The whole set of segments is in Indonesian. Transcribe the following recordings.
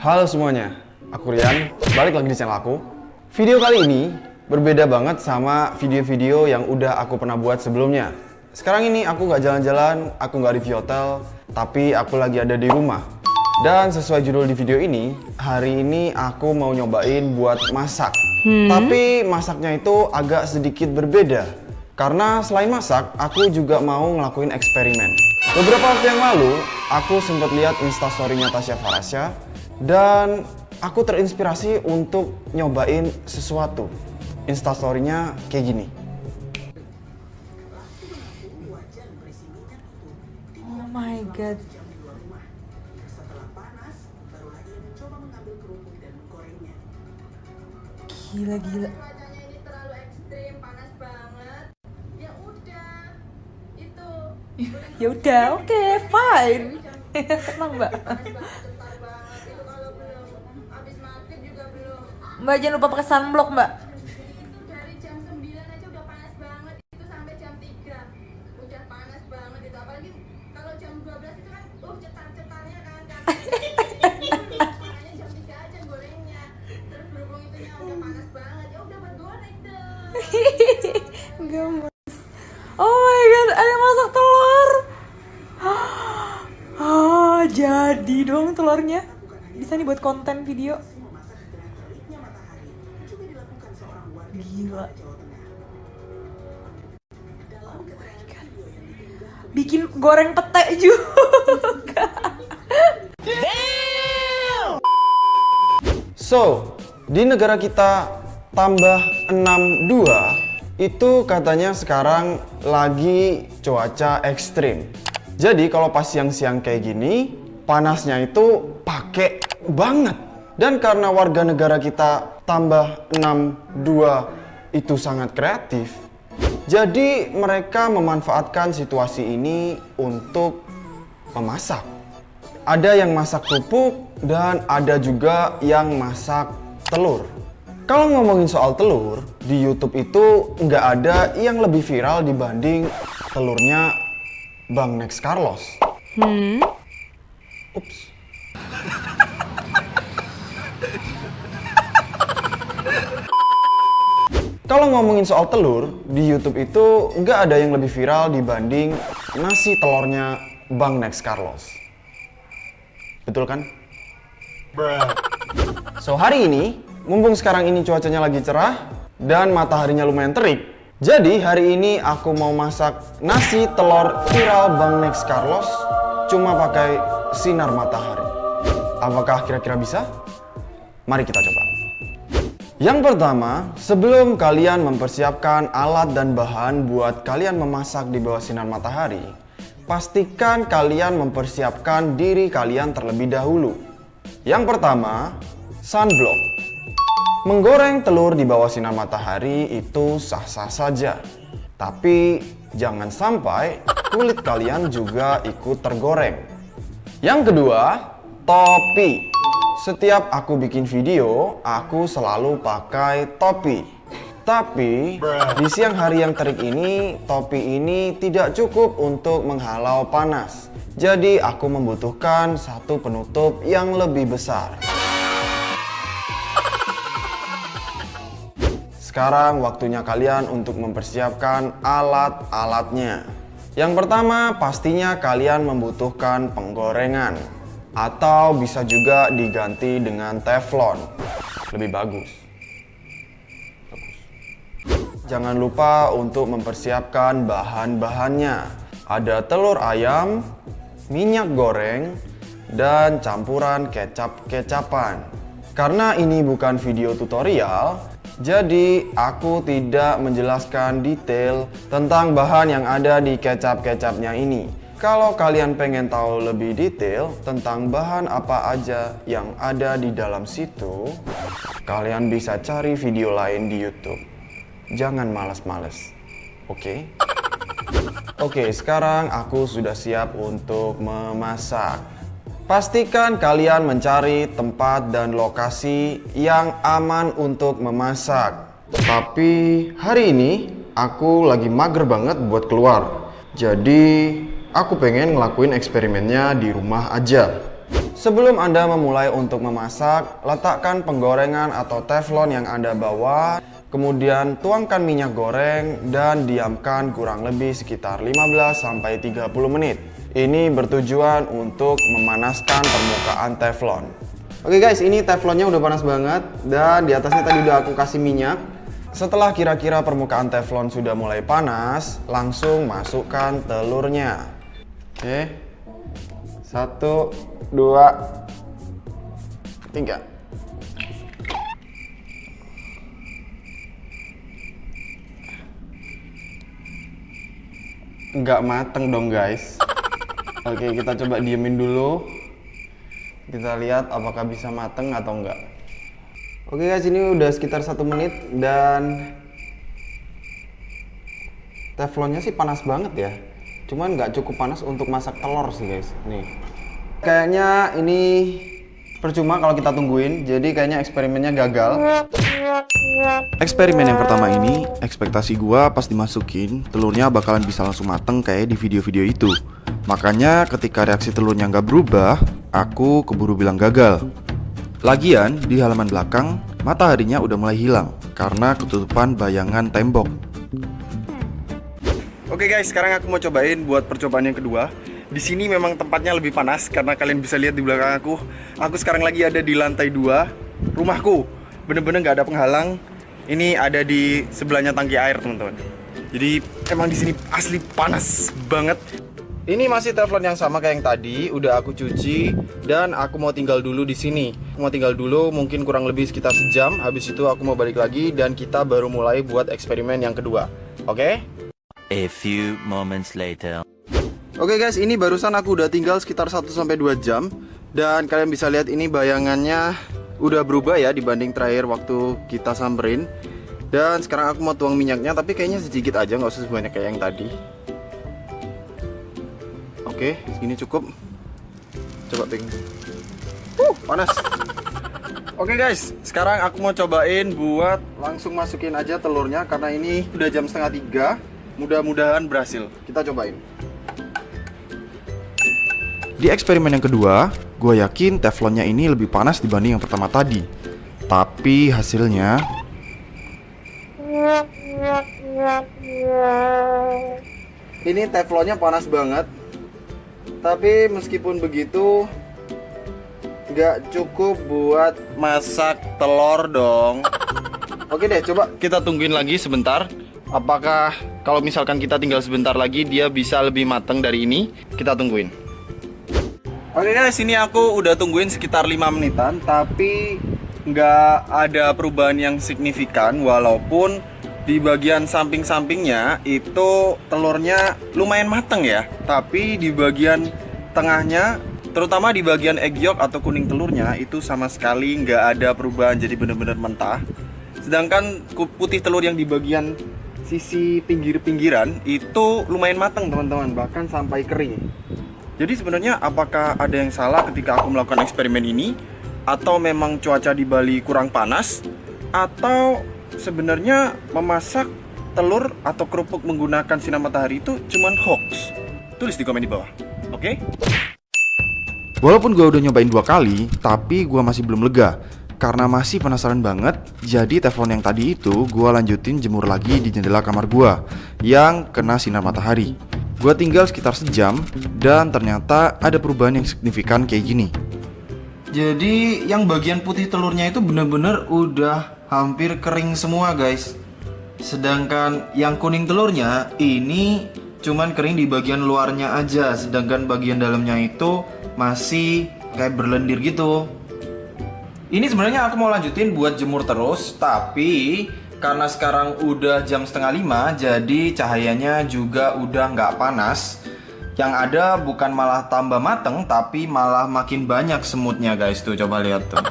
Halo semuanya, aku Rian, balik lagi di channel aku. Video kali ini berbeda banget sama video-video yang udah aku pernah buat sebelumnya. Sekarang ini aku nggak jalan-jalan, aku nggak review hotel, tapi aku lagi ada di rumah. Dan sesuai judul di video ini, hari ini aku mau nyobain buat masak. Tapi masaknya itu agak sedikit berbeda. Karena selain masak, aku juga mau ngelakuin eksperimen. Beberapa waktu yang lalu, aku sempat lihat instastory-nya Tasya Farasya dan aku terinspirasi untuk nyobain sesuatu. Instastory-nya kayak gini. Oh my god. Gila. Cuacanya ini terlalu ekstrim, panas banget. Ya udah, itu. Ya udah, oke, fine. Tenang, Mbak. Panas banget, cetar banget. Itu kalau belum habis maghrib juga belum. Mbak jangan lupa pakai sunblock, Mbak. Itu dari jam 9 aja udah panas banget. Itu sampai jam 3. Udah panas banget itu. Apalagi kalau jam 12 itu kan cetar-cetarnya kan. Makanya jam 3 aja gorengnya. Terus berhubung itunya udah panas banget. Ya udah buat goreng deh. Gemes. Oh my god, ada masak telur. Oh, jadi dong telurnya. Bisa nih buat konten video. Gila. Oh my god. Bikin goreng pete juga. So, di negara kita tambah 62 itu katanya sekarang lagi cuaca ekstrim. Jadi kalau pas siang-siang kayak gini, panasnya itu pakai banget. Dan karena warga negara kita tambah 62 itu sangat kreatif, jadi mereka memanfaatkan situasi ini untuk memasak. Ada yang masak kerupuk dan ada juga yang masak telur. Kalau ngomongin soal telur, di YouTube itu nggak ada yang lebih viral dibanding telurnya Bang Next Carlos. Ups. Kalau ngomongin soal telur, di YouTube itu nggak ada yang lebih viral dibanding nasi telurnya Bang Next Carlos. Betul kan? So hari ini, mumpung sekarang ini cuacanya lagi cerah dan mataharinya lumayan terik, jadi hari ini aku mau masak nasi telur viral Bang Next Carlos cuma pakai sinar matahari. Apakah kira-kira bisa? Mari kita coba. Yang pertama, sebelum kalian mempersiapkan alat dan bahan buat kalian memasak di bawah sinar matahari, pastikan kalian mempersiapkan diri kalian terlebih dahulu. Yang pertama, sunblock. Menggoreng telur di bawah sinar matahari itu sah-sah saja. Tapi jangan sampai kulit kalian juga ikut tergoreng. Yang kedua, topi. Setiap aku bikin video, aku selalu pakai topi. Tapi di siang hari yang terik ini, topi ini tidak cukup untuk menghalau panas. Jadi aku membutuhkan satu penutup yang lebih besar. Sekarang waktunya kalian untuk mempersiapkan alat-alatnya. Yang pertama, pastinya kalian membutuhkan penggorengan. Atau bisa juga diganti dengan teflon. Lebih bagus. Jangan lupa untuk mempersiapkan bahan-bahannya. Ada telur ayam, minyak goreng, dan campuran kecap-kecapan. Karena ini bukan video tutorial, jadi aku tidak menjelaskan detail tentang bahan yang ada di kecap-kecapnya ini. Kalau kalian pengen tahu lebih detail tentang bahan apa aja yang ada di dalam situ, kalian bisa cari video lain di YouTube. Jangan malas-males, oke? Oke, sekarang aku sudah siap untuk memasak. Pastikan kalian mencari tempat dan lokasi yang aman untuk memasak. Tapi hari ini aku lagi mager banget buat keluar. Jadi aku pengen ngelakuin eksperimennya di rumah aja. Sebelum Anda memulai untuk memasak, letakkan penggorengan atau teflon yang Anda bawa, kemudian tuangkan minyak goreng dan diamkan kurang lebih sekitar 15-30 menit. Ini bertujuan untuk memanaskan permukaan teflon. Oke guys, ini teflonnya udah panas banget dan di atasnya tadi udah aku kasih minyak. Setelah kira-kira permukaan teflon sudah mulai panas, langsung masukkan telurnya. Oke. 1, 2, 3. Nggak mateng dong guys. Oke, kita coba diemin dulu. Kita lihat apakah bisa mateng atau enggak. Oke guys, ini udah sekitar 1 menit dan teflonnya sih panas banget ya. Cuman nggak cukup panas untuk masak telur sih guys. Nih, kayaknya ini percuma kalau kita tungguin. Jadi kayaknya eksperimennya gagal. Eksperimen yang pertama ini, ekspektasi gua pas dimasukin telurnya bakalan bisa langsung mateng kayak di video-video itu. Makanya ketika reaksi telurnya nggak berubah, aku keburu bilang gagal. Lagian di halaman belakang mataharinya udah mulai hilang karena ketutupan bayangan tembok. Oke guys, sekarang aku mau cobain buat percobaan yang kedua. Di sini memang tempatnya lebih panas karena kalian bisa lihat di belakang aku. Aku sekarang lagi ada di lantai 2 rumahku. Bener-bener nggak ada penghalang. Ini ada di sebelahnya tangki air teman-teman. Jadi emang di sini asli panas banget. Ini masih teflon yang sama kayak yang tadi, udah aku cuci dan aku mau tinggal dulu di sini. Mau tinggal dulu mungkin kurang lebih sekitar sejam. Habis itu aku mau balik lagi dan kita baru mulai buat eksperimen yang kedua. Oke? A few moments later. Oke guys, ini barusan aku udah tinggal sekitar 1-2 jam dan kalian bisa lihat ini bayangannya udah berubah ya dibanding terakhir waktu kita samperin. Dan sekarang aku mau tuang minyaknya, tapi kayaknya sedikit aja, nggak usah sebanyak kayak yang tadi. Oke, segini cukup. Coba pegang. Panas. Oke guys, sekarang aku mau cobain buat langsung masukin aja telurnya karena ini udah jam 2:30. Mudah-mudahan berhasil. Kita cobain. Di eksperimen yang kedua, gue yakin teflonnya ini lebih panas dibanding yang pertama tadi. Tapi hasilnya ini teflonnya panas banget. Tapi meskipun begitu nggak cukup buat masak telur dong. Oke deh, coba kita tungguin lagi sebentar. Apakah kalau misalkan kita tinggal sebentar lagi dia bisa lebih matang dari ini? Kita tungguin. Oke guys, ini aku udah tungguin sekitar 5 menitan, tapi nggak ada perubahan yang signifikan. Walaupun di bagian samping-sampingnya itu telurnya lumayan mateng ya, tapi di bagian tengahnya, terutama di bagian egg yolk atau kuning telurnya itu sama sekali nggak ada perubahan, jadi bener-bener mentah. Sedangkan putih telur yang di bagian sisi pinggir-pinggiran itu lumayan mateng teman-teman, bahkan sampai kering. Jadi sebenarnya apakah ada yang salah ketika aku melakukan eksperimen ini, atau memang cuaca di Bali kurang panas, atau sebenarnya memasak telur atau kerupuk menggunakan sinar matahari itu cuman hoax? Tulis di komen di bawah, oke? Walaupun gue udah nyobain 2 kali, tapi gue masih belum lega karena masih penasaran banget. Jadi teflon yang tadi itu gue lanjutin jemur lagi di jendela kamar gue yang kena sinar matahari. Gue tinggal sekitar sejam dan ternyata ada perubahan yang signifikan kayak gini. Jadi yang bagian putih telurnya itu bener-bener udah hampir kering semua guys. Sedangkan yang kuning telurnya ini cuman kering di bagian luarnya aja, sedangkan bagian dalamnya itu masih kayak berlendir gitu. Ini sebenarnya aku mau lanjutin buat jemur terus, tapi karena sekarang udah jam 4:30, jadi cahayanya juga udah nggak panas. Yang ada bukan malah tambah mateng, tapi malah makin banyak semutnya guys. Tuh coba lihat tuh.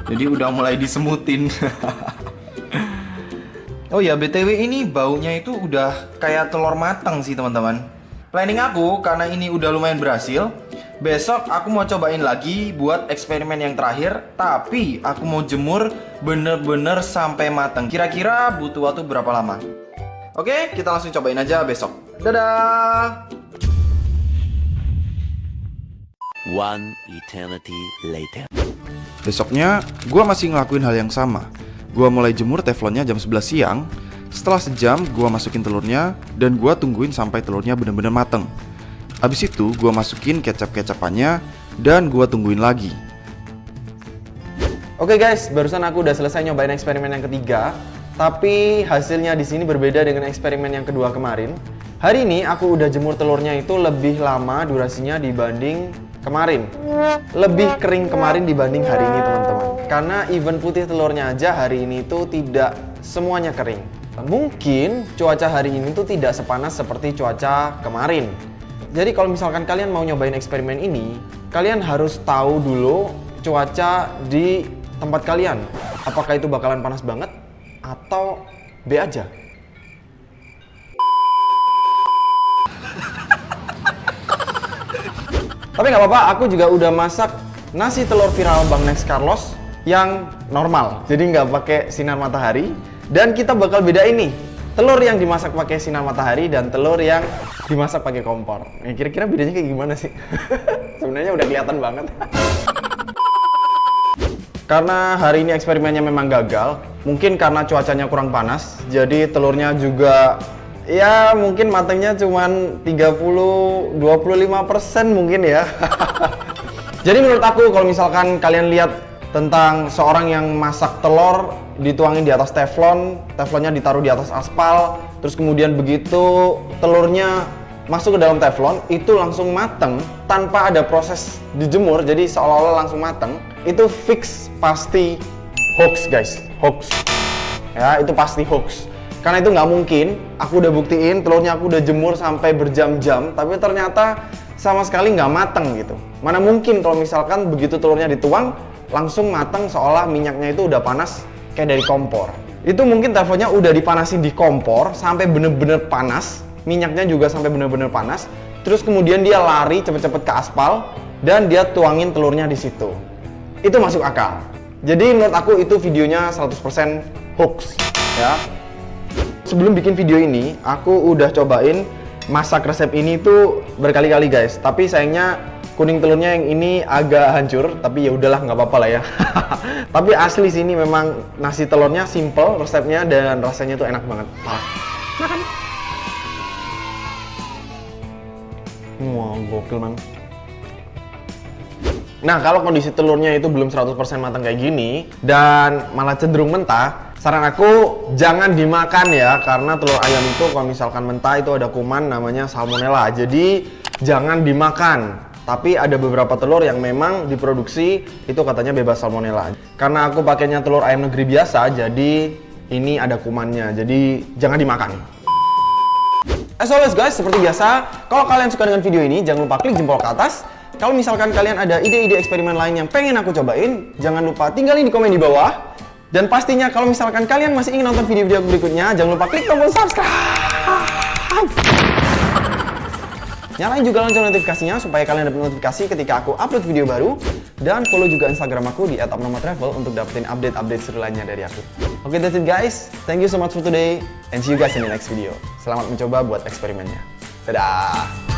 Jadi udah mulai disemutin. Oh ya, BTW ini baunya itu udah kayak telur mateng sih teman-teman. Planning aku karena ini udah lumayan berhasil, besok aku mau cobain lagi buat eksperimen yang terakhir. Tapi aku mau jemur bener-bener sampai mateng. Kira-kira butuh waktu berapa lama? Oke, kita langsung cobain aja besok. Dadah. One eternity later. Besoknya, gue masih ngelakuin hal yang sama. Gue mulai jemur teflonnya jam 11 siang. Setelah sejam, gue masukin telurnya dan gue tungguin sampai telurnya bener-bener mateng. Abis itu, gue masukin kecap-kecapannya dan gue tungguin lagi. Oke guys, barusan aku udah selesai nyobain eksperimen yang ketiga. Tapi hasilnya di sini berbeda dengan eksperimen yang kedua kemarin. Hari ini aku udah jemur telurnya itu lebih lama durasinya dibanding kemarin. Lebih kering kemarin dibanding hari ini teman-teman. Karena even putih telurnya aja hari ini tuh tidak semuanya kering. Mungkin cuaca hari ini tuh tidak sepanas seperti cuaca kemarin. Jadi kalau misalkan kalian mau nyobain eksperimen ini, kalian harus tahu dulu cuaca di tempat kalian. Apakah itu bakalan panas banget atau B aja? Tapi nggak apa-apa, aku juga udah masak nasi telur viral Bang Next Carlos yang normal, jadi nggak pakai sinar matahari. Dan kita bakal bedain nih, telur yang dimasak pakai sinar matahari dan telur yang dimasak pakai kompor. Kira-kira bedanya kayak gimana sih? Sebenarnya udah kelihatan banget. Karena hari ini eksperimennya memang gagal, mungkin karena cuacanya kurang panas, jadi telurnya juga ya mungkin matangnya cuman 30-25% mungkin ya. Jadi menurut aku kalau misalkan kalian lihat tentang seorang yang masak telur dituangin di atas teflon, teflonnya ditaruh di atas aspal, terus kemudian begitu telurnya masuk ke dalam teflon itu langsung mateng tanpa ada proses dijemur, jadi seolah-olah langsung mateng. Itu fix pasti hoax guys, hoax. Ya itu pasti hoax. Karena itu nggak mungkin, aku udah buktiin telurnya aku udah jemur sampai berjam-jam, tapi ternyata sama sekali nggak mateng gitu. Mana mungkin kalau misalkan begitu telurnya dituang, langsung mateng seolah minyaknya itu udah panas kayak dari kompor. Itu mungkin teflonnya udah dipanasin di kompor sampai bener-bener panas, minyaknya juga sampai bener-bener panas, terus kemudian dia lari cepet-cepet ke aspal, dan dia tuangin telurnya di situ. Itu masuk akal. Jadi menurut aku itu videonya 100% hoax ya. Sebelum bikin video ini, aku udah cobain masak resep ini tuh berkali-kali guys. Tapi sayangnya kuning telurnya yang ini agak hancur. Tapi ya udahlah, nggak apa-apa lah ya. Tapi asli sini memang nasi telurnya simple resepnya dan rasanya tuh enak banget. Makan. Wah, gokil man. Nah, kalau kondisi telurnya itu belum 100% matang kayak gini dan malah cenderung mentah, saran aku jangan dimakan ya, karena telur ayam itu kalau misalkan mentah itu ada kuman namanya salmonella. Jadi jangan dimakan. Tapi ada beberapa telur yang memang diproduksi itu katanya bebas salmonella. Karena aku pakainya telur ayam negeri biasa, jadi ini ada kumannya. Jadi jangan dimakan. As always guys, seperti biasa, kalau kalian suka dengan video ini jangan lupa klik jempol ke atas. Kalau misalkan kalian ada ide-ide eksperimen lain yang pengen aku cobain, jangan lupa tinggalin di komen di bawah. Dan pastinya kalau misalkan kalian masih ingin nonton video-video berikutnya, jangan lupa klik tombol subscribe. Nyalain juga lonceng notifikasinya supaya kalian dapat notifikasi ketika aku upload video baru. Dan follow juga Instagram aku di @abnormaltravel untuk dapetin update-update seru lainnya dari aku. Oke, that's it guys. Thank you so much for today and see you guys in the next video. Selamat mencoba buat eksperimennya. Dadah!